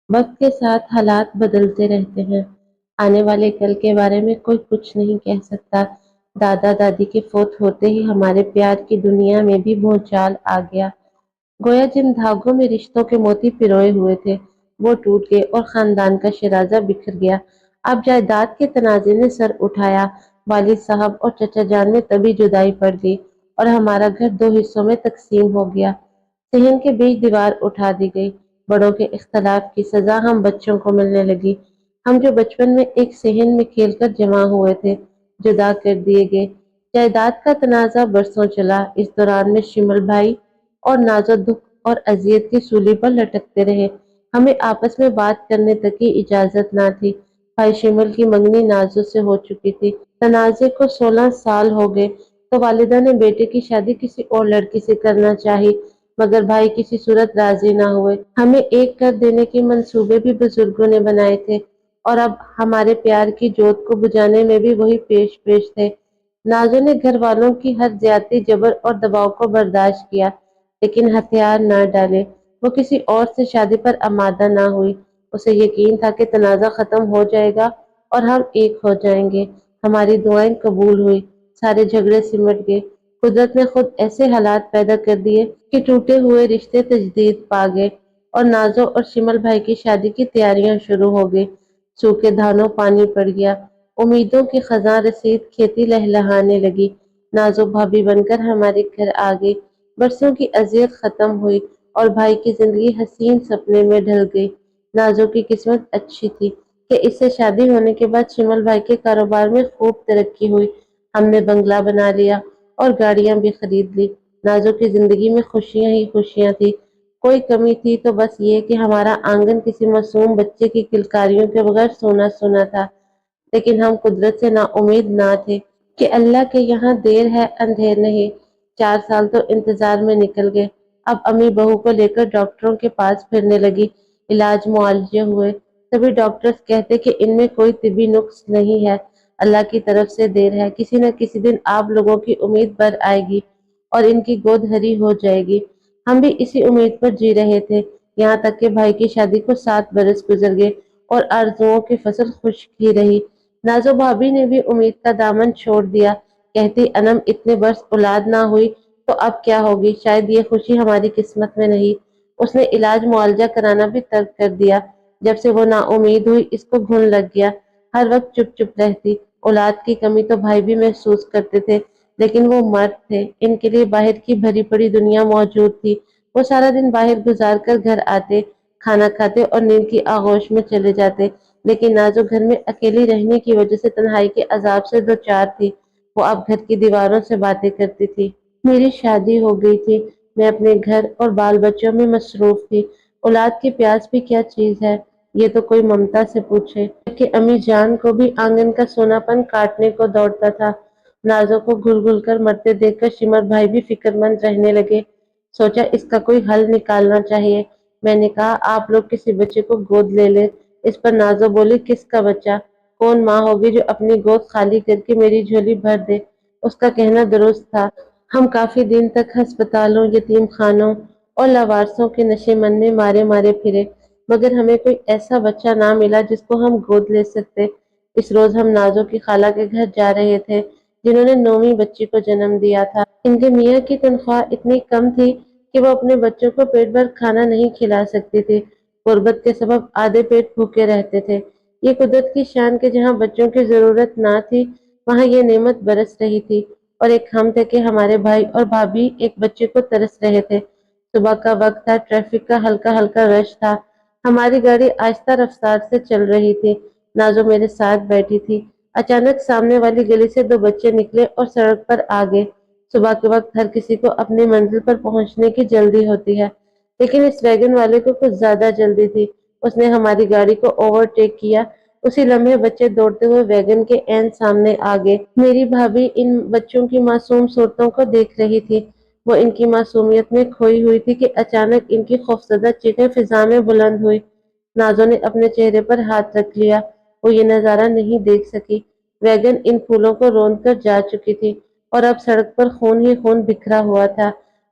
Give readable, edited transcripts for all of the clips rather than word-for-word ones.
وقت کے ساتھ حالات بدلتے رہتے ہیں۔ آنے والے کل کے بارے میں کوئی کچھ نہیں کہہ سکتا۔ دادا دادی کے فوت ہوتے ہی ہمارے پیار کی دنیا میں بھی بھونچال آ گیا۔ گویا جن دھاگوں میں رشتوں کے موتی پروئے ہوئے تھے وہ ٹوٹ گئے اور خاندان کا شرازہ بکھر گیا۔ اب جائیداد کے تنازع نے سر اٹھایا۔ والد صاحب اور چچا جان میں تبھی جدائی پڑ گئی اور ہمارا گھر دو حصوں میں تقسیم ہو گیا۔ صحن کے بیچ دیوار اٹھا دی گئی۔ بڑوں کے اختلاف کی سزا ہم بچوں کو ملنے لگی۔ ہم جو بچپن میں ایک صحن میں کھیل کر جمع ہوئے تھے جدا کر دیے گئے۔ جائیداد کا تنازع برسوں چلا۔ اس دوران میں شمل بھائی اور نازو دکھ اور اذیت کی سولی پر لٹکتے رہے۔ ہمیں آپس میں بات کرنے تک کی اجازت نہ تھی۔ بھائی شمل کی منگنی نازو سے ہو چکی تھی۔ تنازع کو 16 سال ہو گئے تو والدہ نے بیٹے کی شادی کسی اور لڑکی سے کرنا چاہی، مگر بھائی کسی صورت راضی نہ ہوئے۔ ہمیں ایک کر دینے کے منصوبے بھی بزرگوں نے بنائے تھے اور اب ہمارے پیار کی جوت کو بجھانے میں بھی وہی پیش تھے۔ نازو نے گھر والوں کی ہر زیادتی، جبر اور دباؤ کو برداشت کیا، لیکن ہتھیار نہ ڈالے۔ وہ کسی اور سے شادی پر آمادہ نہ ہوئی۔ اسے یقین تھا کہ تنازع ختم ہو جائے گا اور ہم ایک ہو جائیں گے۔ ہماری دعائیں قبول ہوئی، سارے جھگڑے سمٹ گئے۔ قدرت نے خود ایسے حالات پیدا کر دیے کہ ٹوٹے ہوئے رشتے تجدید پا گئے اور نازو اور شمل بھائی کی شادی کی تیاریاں شروع ہو گئی۔ سوکھے دھانوں پانی پڑ گیا، امیدوں کی خزاں رسید، کھیتی لہلہانے لگی۔ نازو بھابھی بن کر ہمارے گھر آ گئی۔ برسوں کی اذیت ختم ہوئی اور بھائی کی زندگی حسین سپنے میں ڈھل گئی۔ نازو کی قسمت اچھی تھی کہ اس سے شادی ہونے کے بعد شمل بھائی کے کاروبار میں خوب ترقی ہوئی۔ ہم نے بنگلہ بنا لیا اور گاڑیاں بھی خرید لی۔ نازو کی زندگی میں خوشیاں ہی خوشیاں تھی۔ کوئی کمی تھی تو بس یہ کہ ہمارا آنگن کسی معصوم بچے کی کلکاریوں کے بغیر سونا سونا تھا۔ لیکن ہم قدرت سے نا امید نہ تھے کہ اللہ کے یہاں دیر ہے اندھیر نہیں۔ 4 سال تو انتظار میں نکل گئے۔ اب امی بہو کو لے کر ڈاکٹروں کے پاس پھرنے لگی۔ علاج معالجے ہوئے، سبھی ڈاکٹرز کہتے کہ ان میں کوئی طبی نقص نہیں ہے، اللہ کی طرف سے دیر ہے، کسی نہ کسی دن آپ لوگوں کی امید بر آئے گی اور ان کی گود ہری ہو جائے گی۔ ہم بھی اسی امید پر جی رہے تھے، یہاں تک کہ بھائی کی شادی کو 7 برس گزر گئے اور آرزوؤں کی فصل خشک ہی رہی۔ نازو بھابھی نے بھی امید کا دامن چھوڑ دیا، کہتی انم اتنے برس اولاد نہ ہوئی تو اب کیا ہوگی، شاید یہ خوشی ہماری قسمت میں نہیں۔ اس نے علاج معالجہ کرانا بھی ترک کر دیا۔ جب سے وہ نا امید ہوئی اس کو گھن لگ گیا، ہر وقت چپ چپ رہتی۔ اولاد کی کمی تو بھائی بھی محسوس کرتے تھے، لیکن وہ مرد تھے، ان کے لیے باہر کی بھری پڑی دنیا موجود تھی۔ وہ سارا دن باہر گزار کر گھر آتے، کھانا کھاتے اور نیند کی آغوش میں چلے جاتے، لیکن نازو گھر میں اکیلی رہنے کی وجہ سے تنہائی کے عذاب سے دوچار تھی۔ وہ اب گھر کی دیواروں سے باتیں کرتی تھی۔ میری شادی ہو گئی تھی، میں اپنے گھر اور بال بچوں میں مصروف تھی۔ اولاد کی پیاس بھی کیا چیز ہے، یہ تو کوئی ممتا سے پوچھے کہ امی جان کو بھی آنگن کا سونا پن کاٹنے کو دوڑتا تھا۔ نازو کو گھل گھل کر مرتے دیکھ کر شمر بھائی بھی فکر مند رہنے لگے۔ سوچا اس کا کوئی حل نکالنا چاہیے۔ میں نے کہا آپ لوگ کسی بچے کو گود لے لیں۔ اس پر نازو بولی کس کا بچہ، کون ماں ہوگی جو اپنی گود خالی کر کے میری جھولی بھر دے۔ اس کا کہنا درست تھا۔ ہم کافی دن تک ہسپتالوں، یتیم خانوں اور لاوارثوں کے نشے من میں مارے مارے پھرے، مگر ہمیں کوئی ایسا بچہ نہ ملا جس کو ہم گود لے سکتے۔ اس روز ہم نازو کی خالہ کے گھر جا رہے تھے جنہوں نے 9ویں بچی کو جنم دیا تھا۔ ان کے میاں کی تنخواہ اتنی کم تھی کہ وہ اپنے بچوں کو پیٹ بھر کھانا نہیں کھلا سکتی تھی۔ غربت کے سبب آدھے پیٹ بھوکے رہتے تھے۔ یہ قدرت کی شان کہ جہاں بچوں کی ضرورت نہ تھی وہاں یہ نعمت برس رہی تھی، اور ایک ہم تھے کہ ہمارے بھائی اور بھابھی ایک بچے کو ترس رہے تھے۔ صبح کا وقت تھا، ٹریفک کا ہلکا ہلکا رش تھا۔ ہماری گاڑی آہستہ رفتار سے چل رہی تھی۔ نازو میرے ساتھ بیٹھی تھی۔ اچانک سامنے والی گلی سے 2 بچے نکلے اور سڑک پر آ گئے۔ صبح کے وقت ہر کسی کو اپنی منزل پر پہنچنے کی جلدی ہوتی ہے، لیکن اس ویگن والے کو کچھ زیادہ جلدی تھی۔ اس نے ہماری گاڑی کو اوورٹیک کیا۔ اسی لمحے بچے دوڑتے ہوئے ویگن کے عین سامنے آ گئے۔ میری بھابھی ان بچوں کی معصوم صورتوں کو دیکھ رہی تھی۔ وہ ان کی معصومیت میں کھوئی ہوئی تھی کہ اچانک ان کی خوفزدہ چیخیں فضا میں بلند ہوئی۔ نازو نے اپنے چہرے پر ہاتھ رکھ لیا۔ وہ یہ نظارہ نہیں دیکھ سکی۔ ویگن ان پھولوں کو روند کر جا چکی تھی اور اب سڑک پر خون ہی خون بکھرا ہوا تھا۔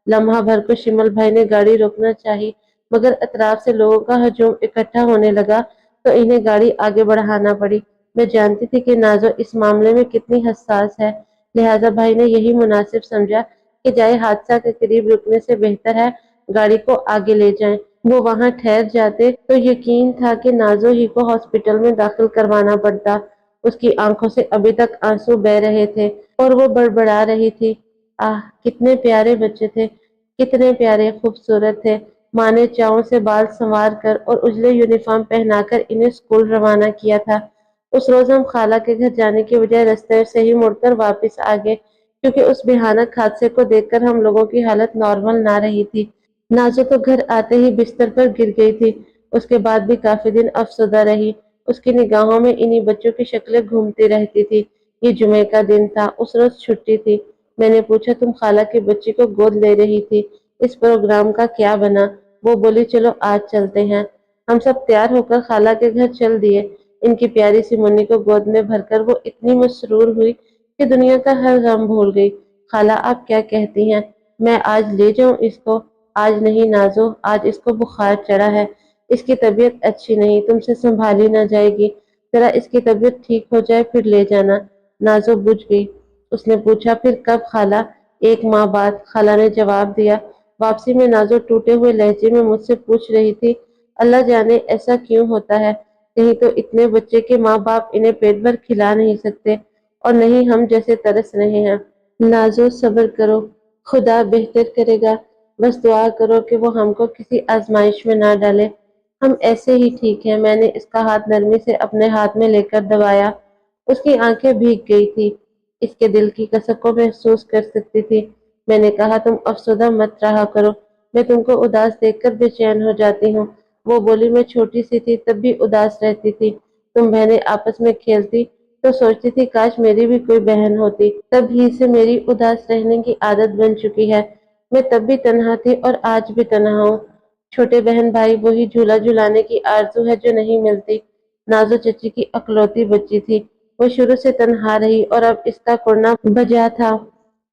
لمحہ بھر کو شمل بھائی نے گاڑی روکنا چاہی، مگر اطراف سے لوگوں کا ہجوم اکٹھا ہونے لگا تو انہیں گاڑی آگے بڑھانا پڑی۔ میں جانتی تھی کہ نازو اس معاملے میں کتنی حساس ہے، لہٰذا بھائی نے یہی مناسب سمجھا کہ جائے حادثہ کے قریب رکنے سے بہتر ہے گاڑی کو آگے لے جائیں۔ وہ وہاں ٹھہر جاتے تو یقین تھا کہ نازو ہی کو ہاسپٹل میں داخل کروانا پڑتا۔ اس کی آنکھوں سے ابھی تک آنسو بہہ رہے تھے اور وہ بڑبڑا رہی تھی، آہ کتنے پیارے بچے تھے، کتنے پیارے خوبصورت تھے۔ ماں نے چاؤں سے بال سنوار کر اور اجلے یونیفارم پہنا کر انہیں اسکول روانہ کیا تھا۔ اس روز ہم خالہ کے گھر جانے کے بجائے رستے سے ہی مڑ کر واپس آ گئے، کیونکہ اس بھیانک حادثے کو دیکھ کر ہم لوگوں کی حالت نارمل نہ رہی تھی۔ نازو تو گھر آتے ہی بستر پر گر گئی تھی، اس کے بعد بھی کافی دن افسردہ رہی۔ اس کی نگاہوں میں انہی بچوں کی شکلیں گھومتی رہتی تھی۔ یہ جمعے کا دن تھا، اس روز چھٹی تھی۔ میں نے پوچھا تم خالہ کی بچی کو گود لے رہی تھی، اس پروگرام کا کیا بنا؟ وہ بولی چلو آج چلتے ہیں۔ ہم سب تیار ہو کر خالہ کے گھر چل دیے۔ ان کی پیاری سی منی کو گود میں بھر کر وہ اتنی مسرور ہوئی کہ دنیا کا ہر غم بھول گئی۔ خالہ آپ کیا کہتی ہیں، میں آج لے جاؤں اس کو؟ آج نہیں نازو، آج اس کو بخار چڑھا ہے، اس کی طبیعت اچھی نہیں، تم سے سنبھالی نہ جائے گی، ذرا اس کی طبیعت ٹھیک ہو جائے پھر لے جانا۔ نازو بجھ گئی۔ اس نے پوچھا پھر کب خالہ؟ ایک ماہ بعد، خالہ نے جواب دیا۔ واپسی میں نازو ٹوٹے ہوئے لہجے میں مجھ سے پوچھ رہی تھی، اللہ جانے ایسا کیوں ہوتا ہے، کہیں تو اتنے بچے کے ماں باپ انہیں پیٹ بھر کھلا نہیں سکتے اور نہیں ہم جیسے ترس رہے ہیں۔ نازو صبر کرو، خدا بہتر کرے گا، بس دعا کرو کہ وہ ہم کو کسی آزمائش میں نہ ڈالے۔ ہم ایسے ہی ٹھیک ہیں۔ میں نے اس کا ہاتھ نرمی سے اپنے ہاتھ میں لے کر دبایا۔ اس کی آنکھیں بھیگ گئی تھی، اس کے دل کی کسک کو محسوس کر سکتی تھی۔ میں نے کہا تم افسردہ مت رہا کرو، میں تم کو اداس دیکھ کر بے چین ہو جاتی ہوں۔ وہ بولی میں چھوٹی سی تھی تب بھی اداس رہتی تھی، تم بہنیں آپس میں کھیلتی تو سوچتی تھی کاش میری بھی کوئی بہن ہوتی، تب ہی سے میری اداس رہنے کی عادت بن چکی ہے۔ میں تب بھی تنہا تھی اور آج بھی تنہا ہوں۔ چھوٹے بہن بھائی وہی جھولا جھولانے کی آرزو ہے جو نہیں ملتی۔ نازو چچی کی اکلوتی بچی تھی، وہ شروع سے تنہا رہی اور اب اس کا کرنا بجا تھا۔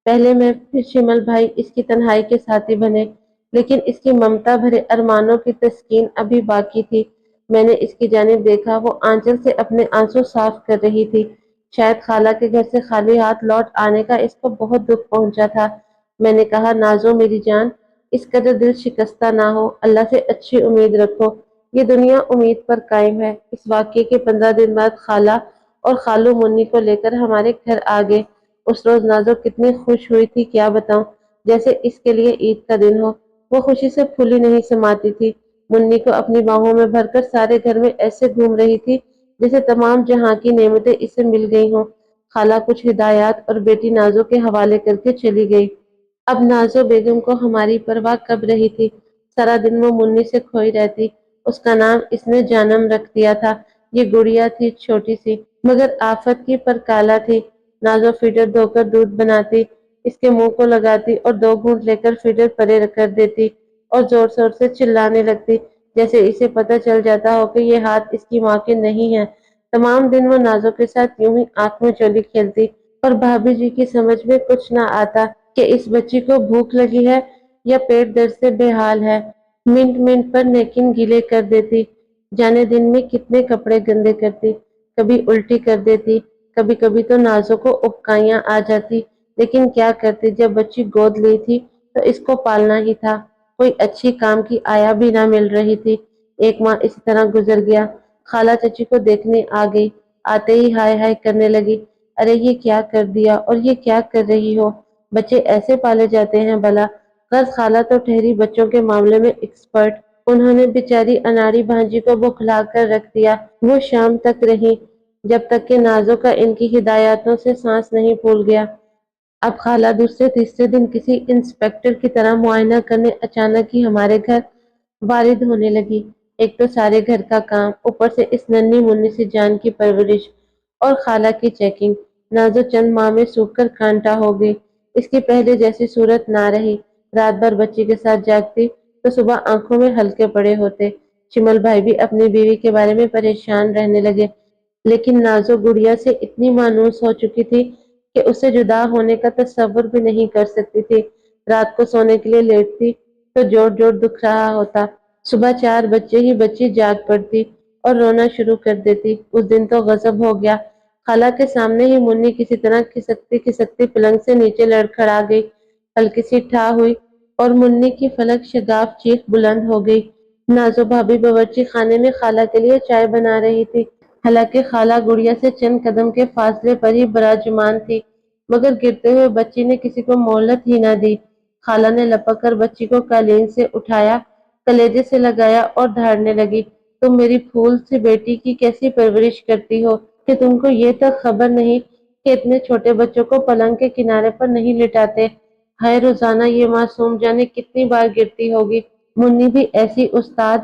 پہلے میں پھر شمل بھائی اس کی تنہائی کے ساتھی بنے، لیکن اس کی ممتا بھرے ارمانوں کی تسکین ابھی باقی تھی۔ میں نے اس کی جانب دیکھا، وہ آنچل سے اپنے آنسو صاف کر رہی تھی۔ شاید خالہ کے گھر سے خالی ہاتھ لوٹ آنے کا اس کو بہت دکھ پہنچا تھا۔ میں نے کہا نازو میری جان، اس قدر دل شکستہ نہ ہو، اللہ سے اچھی امید رکھو، یہ دنیا امید پر قائم ہے۔ اس واقعے کے 15 دن بعد خالہ اور خالو منی کو لے کر ہمارے گھر آ گئے۔ اس روز نازو کتنی خوش ہوئی تھی کیا بتاؤں، جیسے اس کے لیے عید کا دن ہو۔ وہ خوشی سے پھولی نہیں سماتی تھی، منی کو اپنی باہوں میں بھر کر سارے گھر میں ایسے گھوم رہی تھی جیسے تمام جہاں کی نعمتیں اسے مل گئی ہوں۔ خالہ کچھ ہدایات اور بیٹی نازو کے حوالے کر کے چلی گئی۔ اب نازو بیگم کو ہماری پرواہ کب رہی تھی، سارا دن وہ منی سے کھوئی رہتی۔ اس کا نام اس نے جانم رکھ دیا تھا۔ یہ گڑیا تھی چھوٹی سی، مگر آفت کی پر کالا تھی۔ نازو فیڈر دھو کر دودھ بناتی، اس کے منہ کو لگاتی اور 2 گھونٹ لے کر فیڈر پرے کر دیتی اور زور زور سے چلانے لگتی جیسے اسے پتہ چل جاتا ہو کہ یہ ہاتھ اس کی ماں کے نہیں ہیں۔ تمام دن وہ نازو کے ساتھ یوں ہی آنکھ میں چولی کھیلتی اور بھابھی جی کی سمجھ میں کچھ نہ آتا کہ اس بچی کو بھوک لگی ہے یا پیٹ درد سے بے حال ہے۔ منٹ منٹ پر نیپکن گیلے کر دیتی، جانے دن میں کتنے کپڑے گندے کرتی، کبھی الٹی کر دیتی، کبھی کبھی تو نازو کو اکائیاں آ جاتی، لیکن کیا کرتی، جب بچی گود لی تھی تو اس کو پالنا ہی تھا، کوئی اچھی کام کی آیا بھی نہ مل رہی تھی۔ ایک ماہ اسی طرح گزر گیا۔ خالہ چچی کو دیکھنے آ گئی، آتے ہی ہائے ہائے کرنے لگی، ارے یہ کیا کر دیا اور یہ کیا کر رہی ہو، بچے ایسے پالے جاتے ہیں بھلا؟ غرض خالہ تو ٹھہری بچوں کے معاملے میں ایکسپرٹ، انہوں نے بیچاری اناڑی بھانجی کو بکھلا کر رکھ دیا۔ وہ شام تک رہی، جب تک کہ نازو کا ان کی ہدایاتوں سے سانس نہیں پھول گیا۔ اب خالہ دوسرے تیسرے دن کسی انسپیکٹر کی طرح معائنہ کرنے اچانک ہی ہمارے گھر وارد ہونے لگی۔ ایک تو سارے گھر کا کام، اوپر سے اس ننھی منی سی جان کی پرورش اور خالہ کی چیکنگ۔ نازو چند ماہ میں سوکھ کر کانٹا ہو گئی، اس کی پہلے جیسی صورت نہ رہی۔ رات بھر بچی کے ساتھ جاگتی تو صبح آنکھوں میں ہلکے پڑے ہوتے۔ شمل بھائی بھی اپنی بیوی کے بارے میں پریشان رہنے لگے، لیکن نازو گڑیا سے اتنی مانوس ہو چکی تھی کہ اسے جدا ہونے کا تصور بھی نہیں کر سکتی تھی۔ رات کو سونے کے لیے لیٹتی تو جوڑ جوڑ دکھ رہا ہوتا، صبح 4 بجے ہی بچی جاگ پڑتی اور رونا شروع کر دیتی۔ اس دن تو غضب ہو گیا۔ خالہ کے سامنے ہی منی کسی طرح کھسکتی کھسکتی پلنگ سے نیچے لڑکھڑا گئی، ہلکی سی ٹھا ہوئی اور منی کی فلک شگاف چیخ بلند ہو گئی۔ نازو بھابھی باورچی خانے میں خالہ کے لیے چائے بنا رہی تھی۔ حالانکہ خالہ گڑیا سے چند قدم کے فاصلے پر ہی براجمان تھی، مگر گرتے ہوئے بچی نے کسی کو مہلت ہی نہ دی۔ خالہ نے لپک کر بچی کو قالین سے اٹھایا، کلیجے سے لگایا اور دھاڑنے لگی، تم میری پھول سی بیٹی کی کیسی پرورش کرتی ہو کہ تم کو یہ تک خبر نہیں کہ اتنے چھوٹے بچوں کو پلنگ کے کنارے پر نہیں لٹاتے۔ ہائے روزانہ یہ معصوم جانے کتنی بار گرتی ہوگی۔ منی بھی ایسی استاد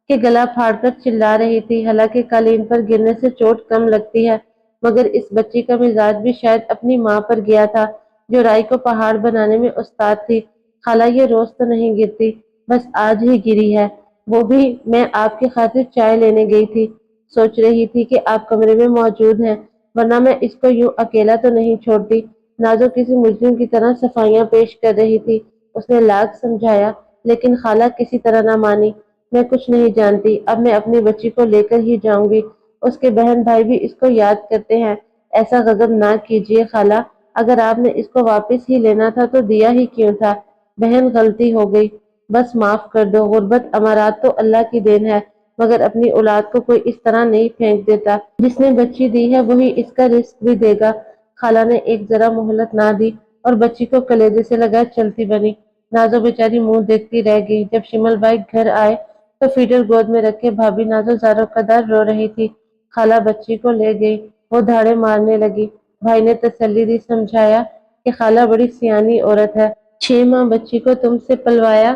کے گلا پھاڑ کر چلا رہی تھی۔ حالانکہ قالین پر گرنے سے چوٹ کم لگتی ہے، مگر اس بچی کا مزاج بھی شاید اپنی ماں پر گیا تھا جو رائی کو پہاڑ بنانے میں استاد تھی۔ خالہ یہ روز تو نہیں گرتی، بس آج ہی گری ہے، وہ بھی میں آپ کی خاطر چائے لینے گئی تھی، سوچ رہی تھی کہ آپ کمرے میں موجود ہیں، ورنہ میں اس کو یوں اکیلا تو نہیں چھوڑتی۔ نازو کسی مجرم کی طرح صفائیاں پیش کر رہی تھی۔ اس نے لاکھ سمجھایا لیکن خالہ کسی طرح نہ مانی۔ میں کچھ نہیں جانتی، اب میں اپنی بچی کو لے کر ہی جاؤں گی، اس کے بہن بھائی بھی اس کو یاد کرتے ہیں۔ ایسا غضب نہ کیجیے خالہ، اگر آپ نے اس کو واپس ہی لینا تھا تو دیا ہی کیوں تھا؟ بہن غلطی ہو گئی، بس معاف کر دو۔ غربت امارات تو اللہ کی دین ہے، مگر اپنی اولاد کو کوئی اس طرح نہیں پھینک دیتا۔ جس نے بچی دی ہے وہی اس کا رزق بھی دے گا۔ خالہ نے ایک ذرا مہلت نہ دی اور بچی کو کلیجے سے لگا چلتی بنی۔ نازو بیچاری منہ دیکھتی رہ گئی۔ جب شمل بھائی گھر آئے تو فیڈر گود میں رکھے بھابھی نازو زاروں قدر رو رہی تھی۔ خالہ بچی کو لے گئی، وہ دھاڑے مارنے لگی۔ بھائی نے تسلی دی، سمجھایا کہ خالہ بڑی سیانی عورت ہے، 6 ماہ بچی کو تم سے پلوایا،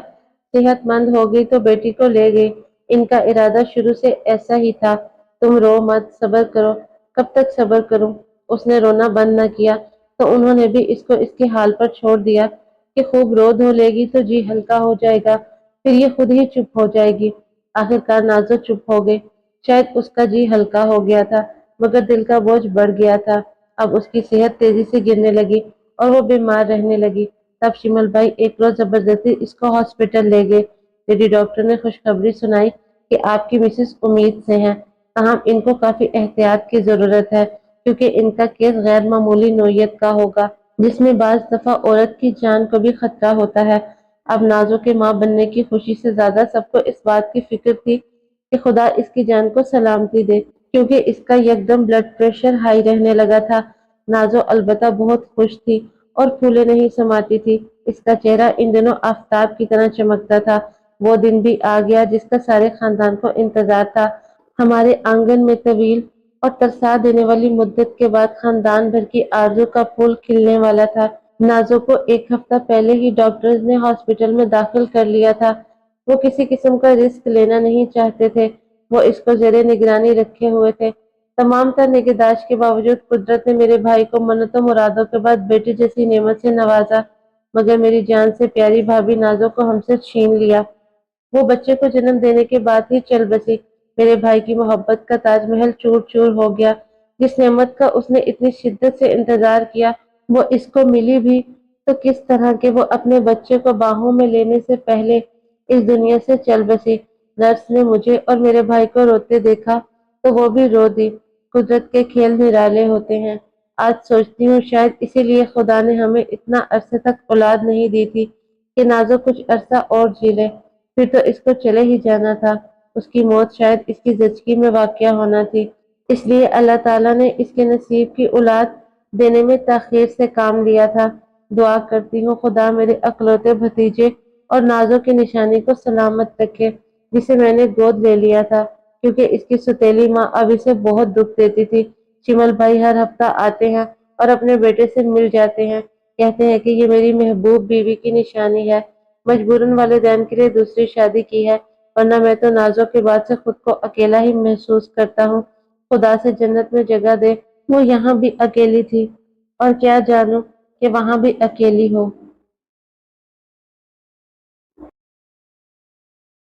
صحت مند ہو گئی تو بیٹی کو لے گئی، ان کا ارادہ شروع سے ایسا ہی تھا۔ تم رو مت، صبر کرو۔ کب تک صبر کروں؟ اس نے رونا بند نہ کیا تو انہوں نے بھی اس کو اس کے حال پر چھوڑ دیا کہ خوب رو دھو لے گی تو جی ہلکا ہو جائے گا، پھر یہ خود ہی چپ ہو جائے گی۔ آخر کار نازو چپ ہو گئی۔ شاید اس کا جی ہلکا ہو گیا تھا، مگر دل کا بوجھ بڑھ گیا تھا۔ اب اس کی صحت تیزی سے گرنے لگی اور وہ بیمار رہنے لگی۔ تب شمل بھائی ایک روز زبردستی اس کو ہاسپٹل لے گئے۔ لیڈی ڈاکٹر نے خوشخبری سنائی کہ آپ کی مسز امید سے ہیں، تاہم ان کو کافی احتیاط کی ضرورت ہے کیونکہ ان کا کیس غیر معمولی نوعیت کا ہوگا، جس میں بعض دفعہ عورت کی جان کو بھی خطرہ ہوتا ہے۔ اب نازو کے ماں بننے کی خوشی سے زیادہ سب کو اس بات کی فکر تھی کہ خدا اس کی جان کو سلامتی دے، کیونکہ اس کا یکدم بلڈ پریشر ہائی رہنے لگا تھا۔ نازو البتہ بہت خوش تھی اور پھولے نہیں سماتی تھی۔ اس کا چہرہ ان دنوں آفتاب کی طرح چمکتا تھا۔ وہ دن بھی آ گیا جس کا سارے خاندان کو انتظار تھا۔ ہمارے آنگن میں طویل اور ترسا دینے والی مدت کے بعد خاندان بھر کی آرزو کا پھول کھلنے والا تھا۔ نازو کو 1 ہفتہ پہلے ہی ڈاکٹرز نے ہاسپٹل میں داخل کر لیا تھا۔ وہ کسی قسم کا رسک لینا نہیں چاہتے تھے، وہ اس کو زیر نگرانی رکھے ہوئے تھے۔ تمام تر نگہداشت کے باوجود قدرت نے میرے بھائی کو منتوں مرادوں کے بعد بیٹی جیسی نعمت سے نوازا، مگر میری جان سے پیاری بھابھی نازو کو ہم سے چھین لیا۔ وہ بچے کو جنم دینے کے بعد ہی چل بسی۔ میرے بھائی کی محبت کا تاج محل چور چور ہو گیا۔ جس نعمت کا اس نے اتنی شدت سے انتظار کیا وہ اس کو ملی بھی تو کس طرح کہ وہ اپنے بچے کو باہوں میں لینے سے پہلے اس دنیا سے چل بسی۔ نرس نے مجھے اور میرے بھائی کو روتے دیکھا تو وہ بھی رو دی۔ قدرت کے کھیل نرالے ہوتے ہیں۔ آج سوچتی ہوں شاید اسی لیے خدا نے ہمیں اتنا عرصے تک اولاد نہیں دی تھی کہ نازو کچھ عرصہ اور جی لے، پھر تو اس کو چلے ہی جانا تھا۔ اس کی موت شاید اس کی زچگی میں واقع ہونا تھی، اس لیے اللہ تعالیٰ نے اس کے نصیب کی اولاد دینے میں تاخیر سے کام لیا تھا۔ دعا کرتی ہوں خدا میرے اکلوتے بھتیجے اور نازو کی نشانی کو سلامت رکھے جسے میں نے گود لے لیا تھا، کیونکہ اس کی ستیلی ماں اب اسے بہت دکھ دیتی تھی۔ شمل بھائی ہر ہفتہ آتے ہیں اور اپنے بیٹے سے مل جاتے ہیں، کہتے ہیں کہ یہ میری محبوب بیوی کی نشانی ہے۔ مجبوراً والدین کے لیے دوسری شادی کی ہے، ورنہ میں تو نازو کے بعد سے خود کو اکیلا ہی محسوس کرتا ہوں۔ خدا سے جنت میں جگہ دے، وہ یہاں بھی اکیلی تھی اور کیا جانوں کہ وہاں بھی اکیلی ہو۔